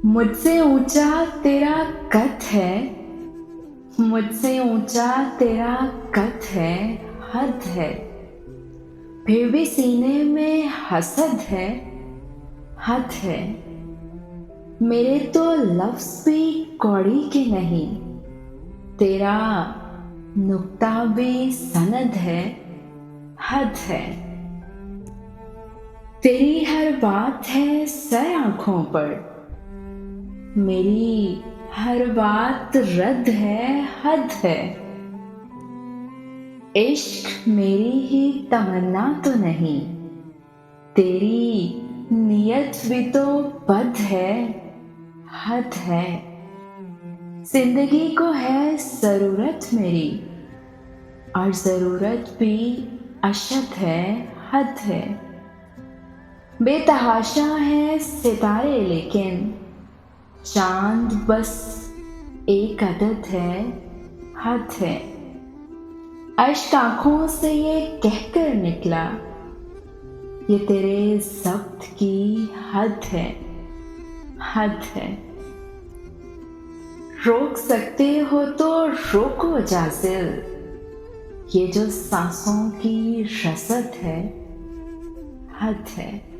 मुझसे ऊंचा तेरा कद है, मुझसे ऊंचा तेरा कद है, हद है। फिर भी सीने में हसद है, हद है। मेरे तो लफ्ज भी कौड़ी के नहीं, तेरा नुक्ता भी सनद है, हद है। तेरी हर बात है सर आंखों पर, मेरी हर बात रद्द है, हद है। इश्क मेरी ही तमन्ना तो नहीं, तेरी नियत भी तो बद है, हद है। जिंदगी को है जरूरत मेरी, और जरूरत भी अशद है, हद है। बेतहाशा है सितारे लेकिन चांद बस एक अदद है, हद है। अश्क आंखों से ये कहकर निकला, ये तेरे ज़ब्त की हद है, हद है। रोक सकते हो तो रोको जाजिल, ये जो सांसों की रसद है, हद है।